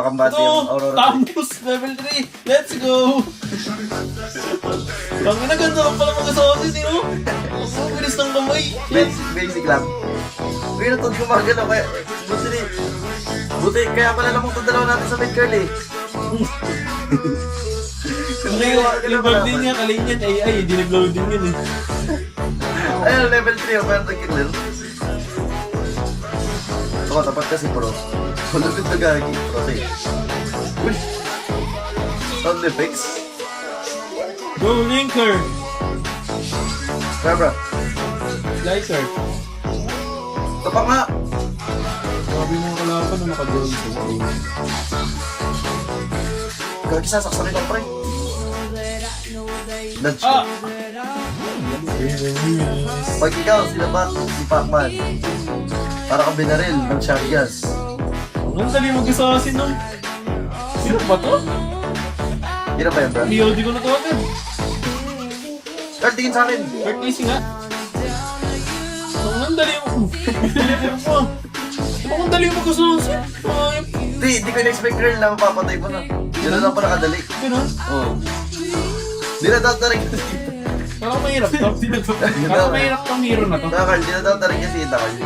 Pakambati yung Ito, Aurora. Tamus, level 3. Let's go! Ang ginaganda lang pala mga sosis, eh, oh. Ang bilis ng kamay. Basic lang. Uy, natod gumagalaw kaya... Buti, kaya pala lamang itong dalawa natin sa mid-curl eh. Hindi, yung birthday niya, kalin yan, AI, hindi nag-loading yun eh. Ayun, level 3 ako, pero nag-killer. Ako, tapat kasi pro. Malapit na gagi. Rotate. Uy! Sound effects. Go, Linker! Bra. Lighter. Ito pa nga! Sabi mo kalaban na naka-drone sa game. Gagi, sasaksakin ako, pre. Nudge Ah! ko. Pag ikaw, sila ba? Si Pacman. Para kang binaril ng Sharias. Ang dali mag-assassin nun. Sino ba to? Hirap ba yan, bro? BOD ko na to agad. Carl, tingin sa akin. Heart easy nga. Ang dali mo. Deliver mo. Ang dali mag-assassin. Ayop. Di ko in-expect girl na mapapatay mo na. Yun na lang pa nakadali. Ganun. Oo. Di na daw tarig kasi. Parang mahirap to. Parang mahirap tong hero na to. Carl, di na daw tarig kasi ita, Carl.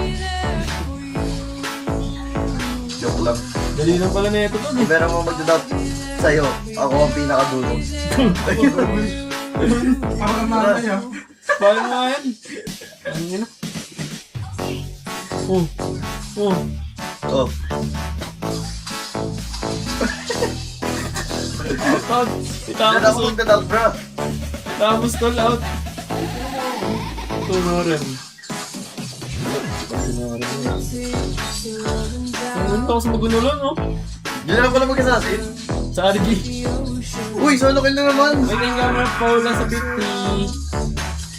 Joke lang. Dali lang pala na ito to. Kung meron mo magdadoubt sa'yo, ako ang pinakadulo. Parang nanay ah. Paano nga yan? Ano yun? Oh. Oh. Oh. Out. Di na ako Itamos. magdadoubt, bro. Itamos tol out. Tunoren. Ang ganda ko sa magunulan, no? Di na lang pala mag-assassin. Sa RG. Uy, solo kill na naman. May camera Paula sa 50.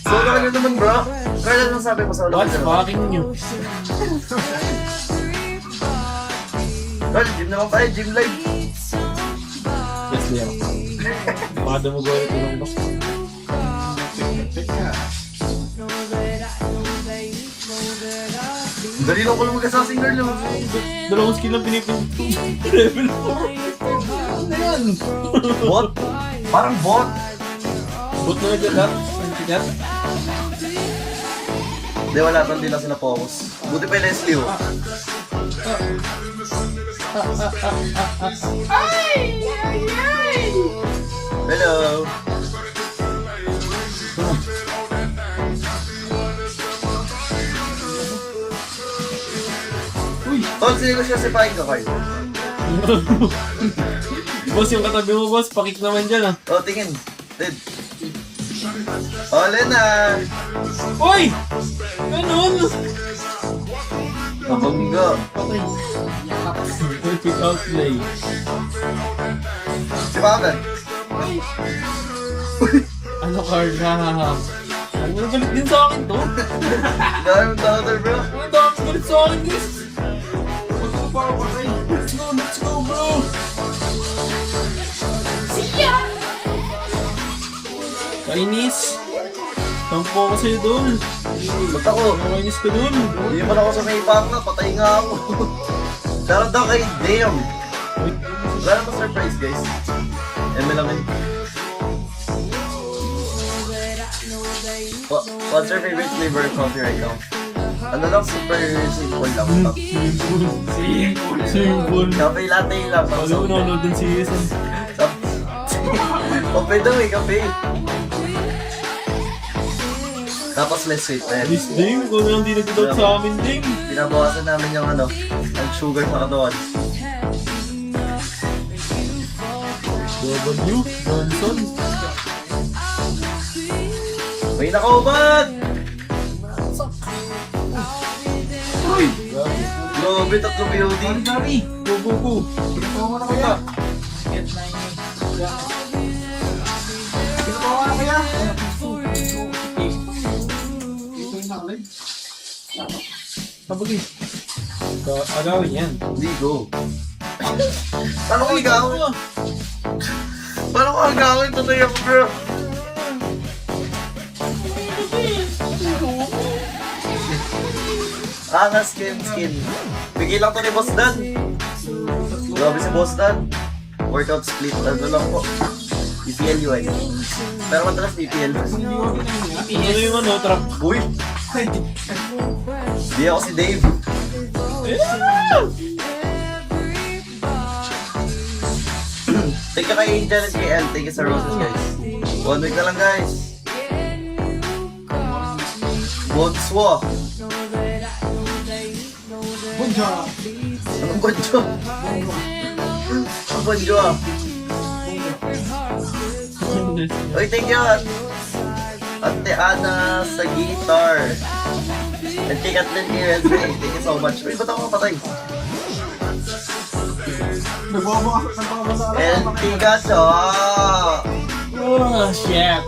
Solo kill na naman, bro. Carl, anong sabi mo solo What's kill na naman? fucking new? Carl, gym naman tayo, gym live. Yes, Leo. Pakada mo gawin ito lang ba? Dali lang pala mag-assassin, girl. Oh. Dalawang skill lang pinipindot ko. Level 4. Ano yan? Bot? Parang bot. Bot na nagdadat? Nagdadat? Hindi, wala pa, hindi lang sila focus. Buti pa yung Leslie, oh. Hello. Uy! Tol, sino siya si Paing ka, Carl? Boss, yung katabi mo, boss. Pakik naman dyan, ah. Oh, tingin. Dead. Ole na. Uy! Ganun! Nabangga. Patay. Perfect outplay. Si Pagan. Ano, Carla? Ang galit din sa akin to. Dahil yung daughter, bro. Ang dami galit sa akin, guys. Let's go, bro. Kainis. Tampo ko sa'yo doon. Ba't ako? Kainis ka doon. Hindi pa ako sa may bangka. Patay nga ako. Shoutout daw kay Dam. Wala naman surprise, guys. lang yun. What's your favorite flavor of coffee right now? Ano lang, super simple lang. Simple. Cafe latte lang. Alam mo, nanonood din si Jason. Kape daw eh, kape. Tapos less sweet na yan. This Ding, kung lang di nag-doubt sa amin, Ding. Pinabawasan namin yung ano, ang sugar sa katawan. W, Johnson. May nakaubat! Uy! Grabe, tatlong BOD. Go. Pinagawa mo na kaya? Pinagawa mo na kaya? Ito yung nakalay. Kapag agawin yan. Hindi, go. Paano ko igawin? Paano ko igawin? Tunay ako, bro. Angas skin. Bigay lang to ni Boss Dan. Grabe si Boss Dan. Workout split, ano lang po. BPL yun. Pero matalas BPL. Ano yung ano, trap? Uy! Di ako si Dave. Thank you kay Angel and kay El. Thank you sa roses, guys. 1 week na lang, guys. Bonsoir. Bunja. Anong bonjo? Anong bonjo? Uy, thank you. Ate Ana sa guitar. And kay Kathleen here. Thank you so much. Uy, ba't ako mapatay? Nagbawa sa And Pikachu. Oh, shit.